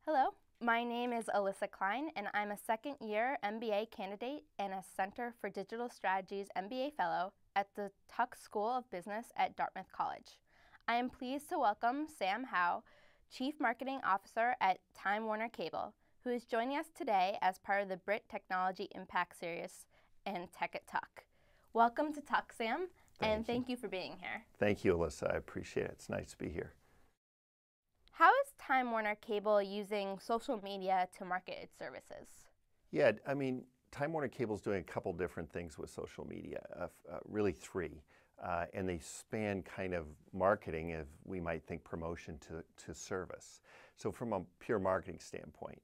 Hello, my name is Elissa Kline, and I'm a second-year MBA candidate and a Center for Digital Strategies MBA Fellow at the Tuck School of Business at Dartmouth College. I am pleased to welcome Sam Howe, Chief Marketing Officer at Time Warner Cable, who is joining us today as part of the Brit Technology Impact Series and Tech at Tuck. Welcome to Tuck, Sam, and thank you for being here. Thank you, Alyssa. I appreciate it. It's nice to be here. How is Time Warner Cable using social media to market its services? Yeah, I mean, Time Warner Cable is doing a couple different things with social media, really three. And they span kind of marketing, if we might think promotion to service. So from a pure marketing standpoint,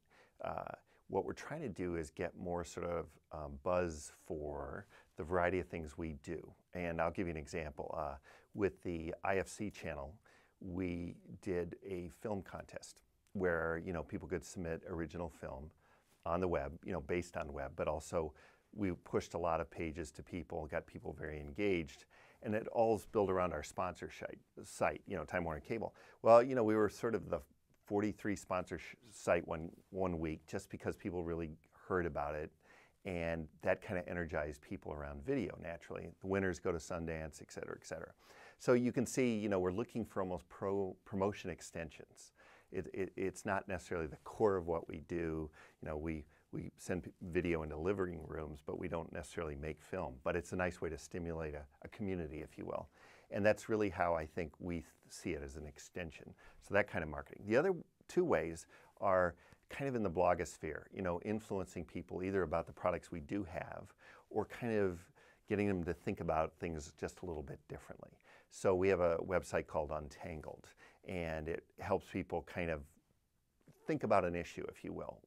what we're trying to do is get more sort of buzz for the variety of things we do. And I'll give you an example. With the IFC channel, we did a film contest where people could submit original film on the web, based on the web, but also we pushed a lot of pages to people, got people very engaged, and it all's built around our sponsor site, Time Warner Cable. Well, we were sort of the 43 sponsor site one week just because people really heard about it, and that kind of energized people around video naturally. The winners go to Sundance, et cetera, et cetera. So you can see, we're looking for almost promotion extensions. It's not necessarily the core of what we do. We send video into living rooms, but we don't necessarily make film. But it's a nice way to stimulate a community, if you will. And that's really how I think we see it, as an extension. So that kind of marketing. The other two ways are kind of in the blogosphere, influencing people either about the products we do have or kind of getting them to think about things just a little bit differently. So we have a website called Untangled, and it helps people kind of think about an issue, if you will.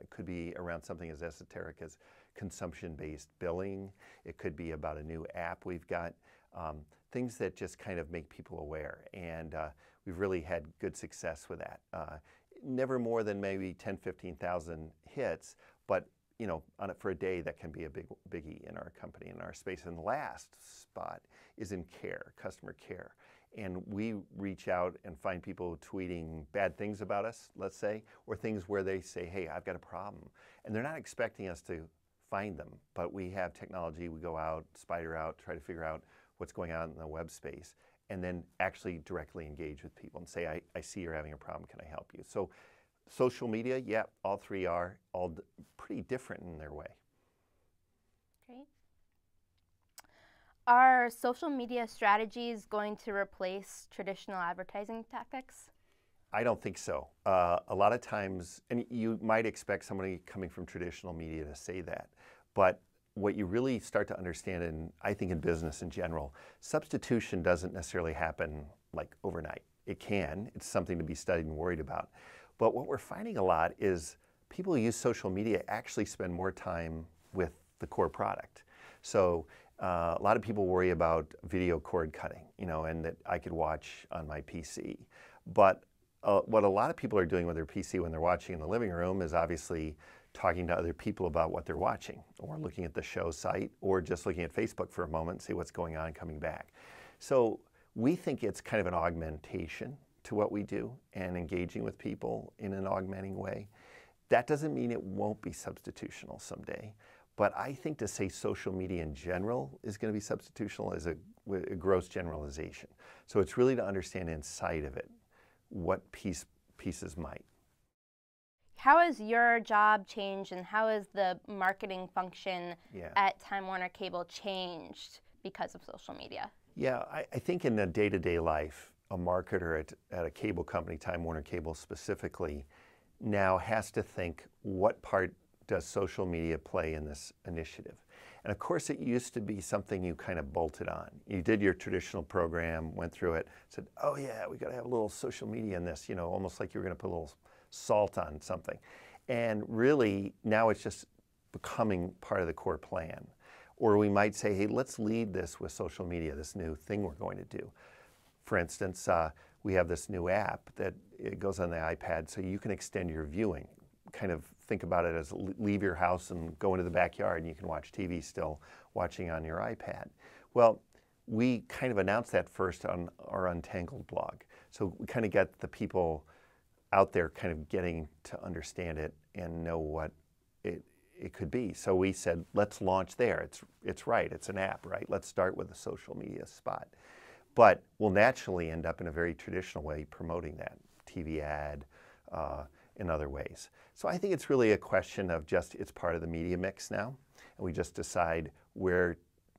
It could be around something as esoteric as consumption-based billing. It could be about a new app we've got, things that just kind of make people aware. And we've really had good success with that. Never more than maybe 10, 15,000 hits, but for a day, that can be a biggie in our company, in our space. And the last spot is in care, customer care. And we reach out and find people tweeting bad things about us, let's say, or things where they say, hey, I've got a problem. And they're not expecting us to find them, but we have technology. We go out, spider out, try to figure out what's going on in the web space, and then actually directly engage with people and say, I see you're having a problem, can I help you? So social media, yeah, all three are all pretty different in their way. Great. Are social media strategies going to replace traditional advertising tactics? I don't think so. A lot of times, and you might expect somebody coming from traditional media to say that, but what you really start to understand, and I think in business in general, substitution doesn't necessarily happen like overnight. It can. It's something to be studied and worried about. But what we're finding a lot is people who use social media actually spend more time with the core product. So a lot of people worry about video cord cutting, and that I could watch on my PC. But what a lot of people are doing with their PC when they're watching in the living room is obviously talking to other people about what they're watching, or looking at the show site, or just looking at Facebook for a moment, see what's going on, coming back. So we think it's kind of an augmentation to what we do and engaging with people in an augmenting way. That doesn't mean it won't be substitutional someday, but I think to say social media in general is going to be substitutional is a gross generalization. So it's really to understand inside of it what pieces might. How has your job changed, and how has the marketing function at Time Warner Cable changed because of social media? Yeah, I think in a day-to-day life, a marketer at a cable company, Time Warner Cable specifically, now has to think, what part does social media play in this initiative? And of course, it used to be something you kind of bolted on. You did your traditional program, went through it, said, oh yeah, we got to have a little social media in this, almost like you were going to put a little salt on something. And really, now it's just becoming part of the core plan. Or we might say, hey, let's lead this with social media, this new thing we're going to do. For instance, we have this new app that it goes on the iPad, so you can extend your viewing. Kind of think about it as leave your house and go into the backyard, and you can watch TV still watching on your iPad. Well, we kind of announced that first on our Untangled blog. So we kind of got the people out there kind of getting to understand it and know what it could be. So we said, let's launch there. It's right, it's an app, right? Let's start with a social media spot. But we'll naturally end up in a very traditional way promoting that, TV ad, in other ways. So I think it's really a question of just, it's part of the media mix now, and we just decide where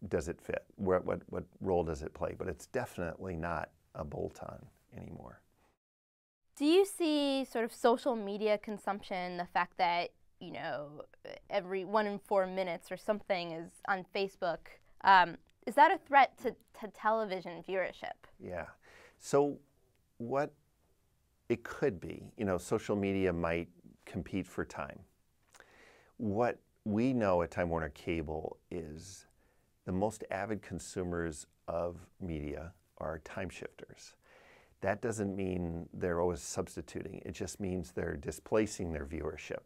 does it fit, what role does it play, but it's definitely not a bolt-on anymore. Do you see sort of social media consumption, the fact that, you know, every 1 in 4 minutes or something is on Facebook, is that a threat to television viewership? Yeah. So what it could be, you know, social media might compete for time. What we know at Time Warner Cable is the most avid consumers of media are time shifters. That doesn't mean they're always substituting. It just means they're displacing their viewership.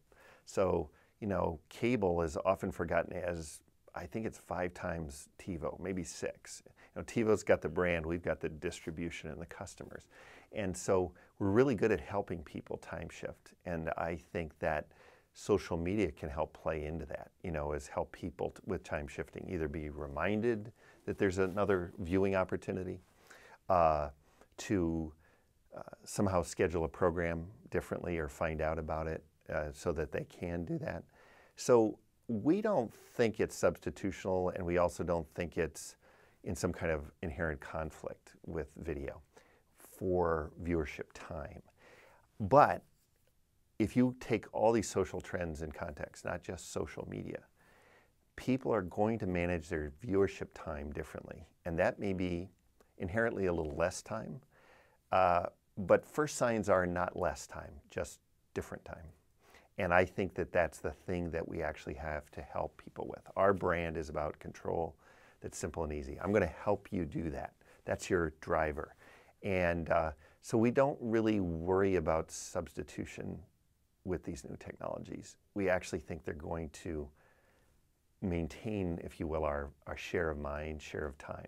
So, you know, cable is often forgotten as, I think it's 5 times TiVo, maybe 6. You know, TiVo's got the brand, we've got the distribution and the customers. And so we're really good at helping people time shift. And I think that social media can help play into that, you know, is help people with time shifting, either be reminded that there's another viewing opportunity, to somehow schedule a program differently or find out about it so that they can do that. So we don't think it's substitutional, and we also don't think it's in some kind of inherent conflict with video for viewership time. But if you take all these social trends in context, not just social media, people are going to manage their viewership time differently. And that may be inherently a little less time, but first signs are not less time, just different time. And I think that that's the thing that we actually have to help people with. Our brand is about control that's simple and easy. I'm going to help you do that. That's your driver. And so we don't really worry about substitution with these new technologies. We actually think they're going to maintain, if you will, our share of mind, share of time.